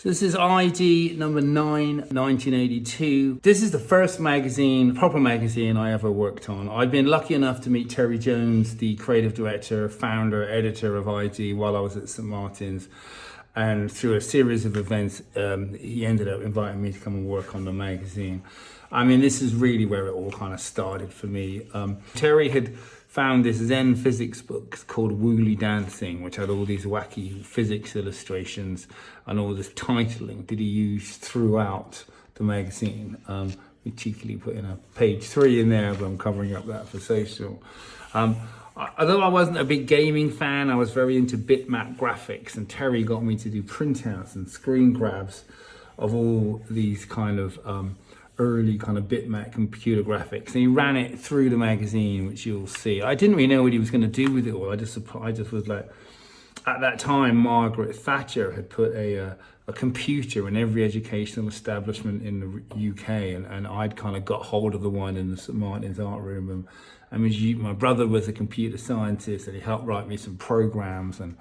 So this is ID number 9, 1982. This is the first magazine, proper magazine I ever worked on. I'd been lucky enough to meet Terry Jones, the creative director, founder, editor of ID while I was at St Martins. And through a series of events, he ended up inviting me to come and work on the magazine. I mean, this is really where it all kind of started for me. Terry had found this Zen physics book called Woolly Dancing, which had all these wacky physics illustrations and all this titling that he used throughout the magazine. We cheekily put in a page 3 in there, but I'm covering up that for social. Although I wasn't a big gaming fan, I was very into bitmap graphics, and Terry got me to do printouts and screen grabs of all these kind of early kind of bitmap computer graphics, and he ran it through the magazine, which you'll see. I didn't really know what he was going to do with it all. I just was like, at that time, Margaret Thatcher had put a computer in every educational establishment in the UK, and I'd kind of got hold of the one in the St Martin's art room. And my brother was a computer scientist, and he helped write me some programs and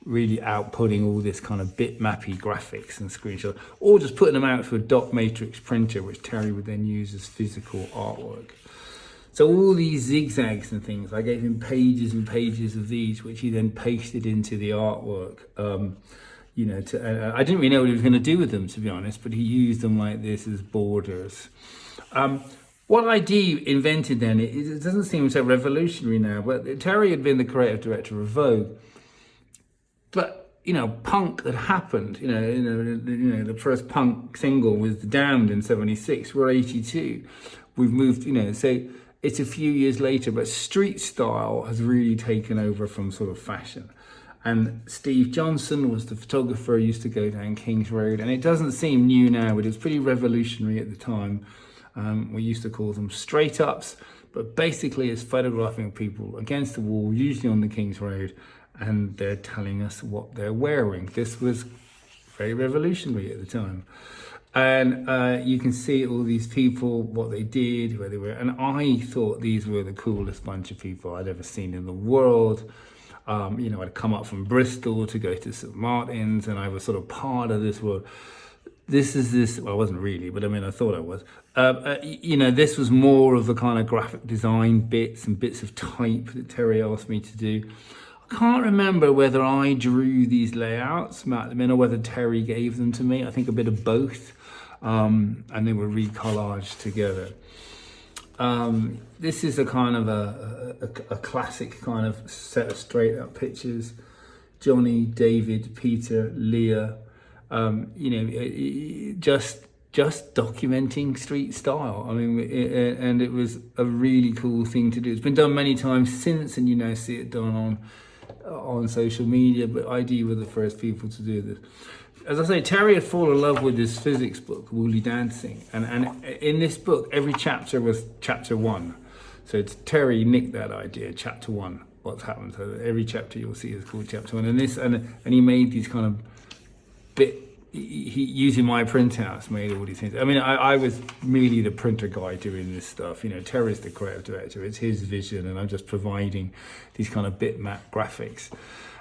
really outputting all this kind of bitmappy graphics and screenshots, or just putting them out through a dot matrix printer, which Terry would then use as physical artwork. So all these zigzags and things, I gave him pages and pages of these, which he then pasted into the artwork. I didn't really know what he was going to do with them, to be honest, but he used them like this as borders. What ID invented then, it doesn't seem so revolutionary now, but Terry had been the creative director of Vogue. But, punk had happened, the first punk single was The Damned in 76, we're 82. We've moved, so it's a few years later, but street style has really taken over from sort of fashion. And Steve Johnson was the photographer who used to go down King's Road, and it doesn't seem new now, but it was pretty revolutionary at the time. We used to call them straight ups, but basically it's photographing people against the wall, usually on the King's Road, and they're telling us what they're wearing. This was very revolutionary at the time. And you can see all these people, what they did, where they were. And I thought these were the coolest bunch of people I'd ever seen in the world. I'd come up from Bristol to go to St Martin's, and I was sort of part of this world. Well, I wasn't really, but I thought I was. This was more of the kind of graphic design bits and bits of type that Terry asked me to do. I can't remember whether I drew these layouts, or whether Terry gave them to me. I think a bit of both, and they were recollaged together. This is a kind of a classic kind of set of straight up pictures. Johnny, David, Peter, Leah, just documenting street style. And it was a really cool thing to do. It's been done many times since, and you now see it done on social media, but ID were the first people to do this. As I say, Terry had fallen in love with this physics book, Woolly Dancing, and in this book, every chapter was chapter 1. So Terry nicked that idea, chapter 1, what's happened. So every chapter you'll see is called chapter 1, and he made these kind of he using my printouts made all these things. I was really the printer guy doing this stuff. Terry's the creative director, it's his vision, and I'm just providing these kind of bitmap graphics.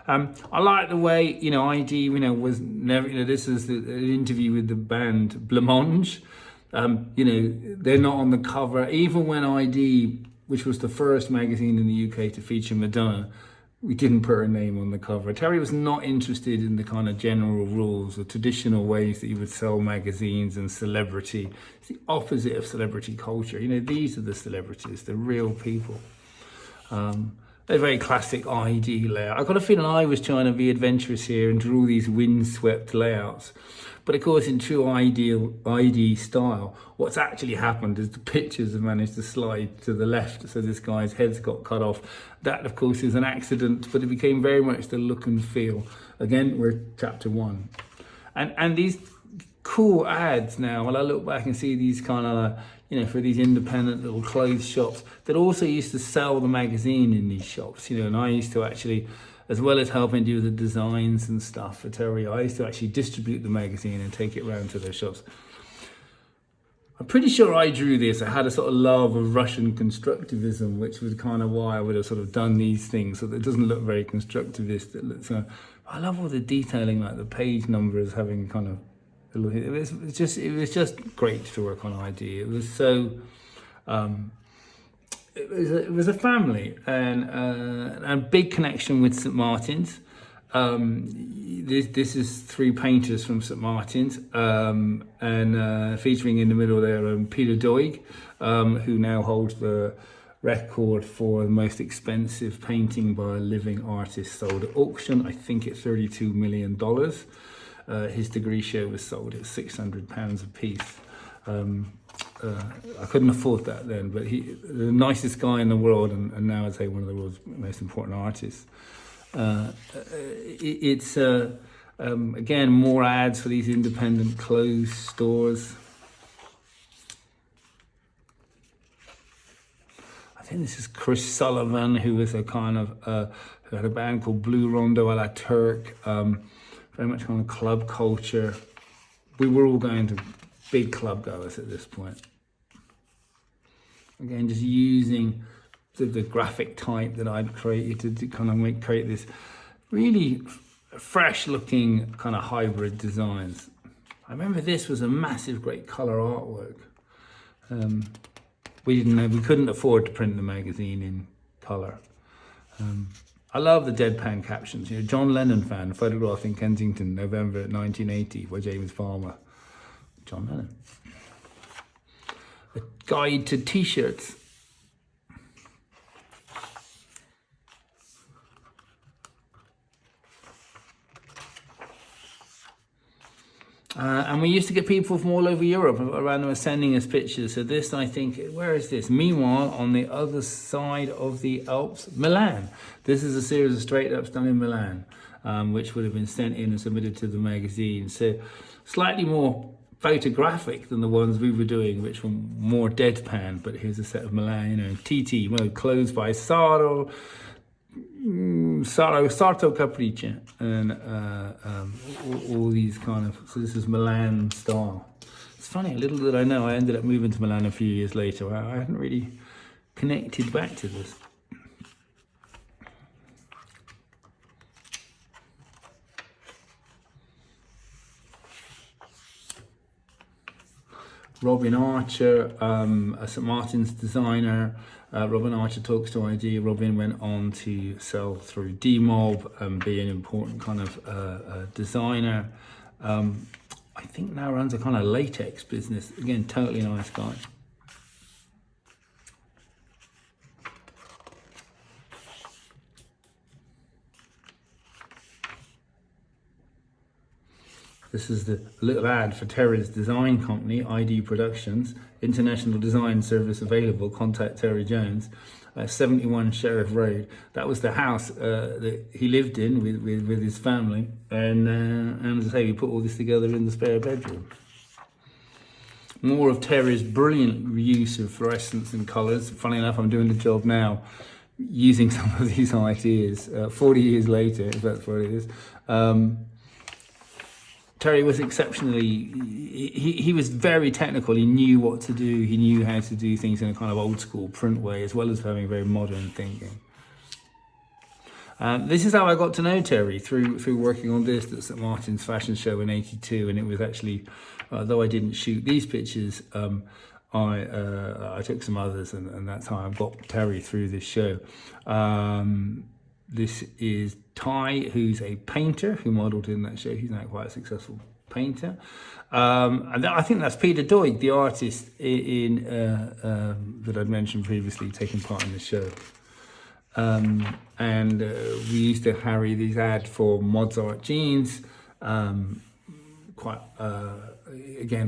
I like the way, ID, was never, this is an interview with the band Blancmange. They're not on the cover. Even when ID, which was the first magazine in the UK to feature Madonna, we didn't put her name on the cover. Terry was not interested in the kind of general rules or traditional ways that you would sell magazines and celebrity. It's the opposite of celebrity culture. These are the celebrities, the real people. A very classic ID layout. I got a feeling I was trying to be adventurous here and draw these windswept layouts. But of course, in true ID style, what's actually happened is the pictures have managed to slide to the left, so this guy's head's got cut off. That, of course, is an accident, but it became very much the look and feel. Again, we're chapter 1. And these cool ads now, when I look back and see these kind of, for these independent little clothes shops that also used to sell the magazine in these shops, and I used to actually, as well as helping do the designs and stuff for Terry, I used to actually distribute the magazine and take it around to their shops. I'm pretty sure I drew this. I had a sort of love of Russian constructivism, which was kind of why I would have sort of done these things, so that it doesn't look very constructivist. It looks, I love all the detailing, like the page numbers having kind of It was just great to work on ID. It was so. It was a family and a big connection with St Martins. This is three painters from St Martins, and featuring in the middle there Peter Doig, who now holds the record for the most expensive painting by a living artist sold at auction. I think it's $32 million. His degree show was sold at £600 a piece. I couldn't afford that then, but he, the nicest guy in the world, and now I'd say one of the world's most important artists. It's again more ads for these independent clothes stores. I think this is Chris Sullivan, who was a kind of who had a band called Blue Rondo a la Turk. Very much kind of club culture. We were all going to big club goers at this point. Again, just using the graphic type that I'd created to kind of create this really fresh looking kind of hybrid designs. I remember this was a massive, great color artwork. We couldn't afford to print the magazine in color. I love the deadpan captions. You know, John Lennon fan, photographed in Kensington, November 1980 by James Farmer. John Lennon. A guide to t-shirts. And we used to get people from all over Europe around were sending us pictures. So this, I think, where is this? Meanwhile, on the other side of the Alps, Milan. This is a series of straight ups done in Milan, which would have been sent in and submitted to the magazine. So slightly more photographic than the ones we were doing, which were more deadpan. But here's a set of Milan, you know, TT, well, clothes by Sarto Capricci, and all these kind of, so this is Milan style. It's funny, little did I know, I ended up moving to Milan a few years later. I hadn't really connected back to this. Robin Archer, a St Martins designer. Robin Archer talks to ID. Robin went on to sell through D-Mob and be an important kind of designer. I think now runs a kind of latex business. Again, totally nice guy. This is the little ad for Terry's design company, ID Productions. International design service available. Contact Terry Jones. 71 Sheriff Road. That was the house that he lived in with his family. And as I say, we put all this together in the spare bedroom. More of Terry's brilliant use of fluorescence and colours. Funny enough, I'm doing the job now using some of these ideas 40 years later, if that's what it is. Terry was exceptionally, he was very technical. He knew what to do. He knew how to do things in a kind of old school print way, as well as having very modern thinking. This is how I got to know Terry, through working on this at St Martin's fashion show in '82. And it was actually, though I didn't shoot these pictures, I took some others, and that's how I got Terry through this show. This is Ty, who's a painter who modelled in that show. He's now quite a successful painter. And I think that's Peter Doig, the artist in that I'd mentioned previously, taking part in the show. And we used to harry these ads for Mozart jeans. Again,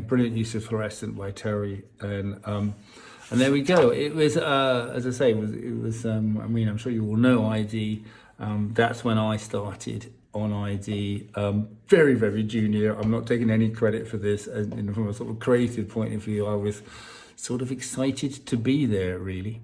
brilliant use of fluorescent by Terry. And there we go. It was, as I say, it was. I mean, I'm sure you all know ID. That's when I started on ID. Very, very junior. I'm not taking any credit for this. And from a sort of creative point of view, I was sort of excited to be there, really.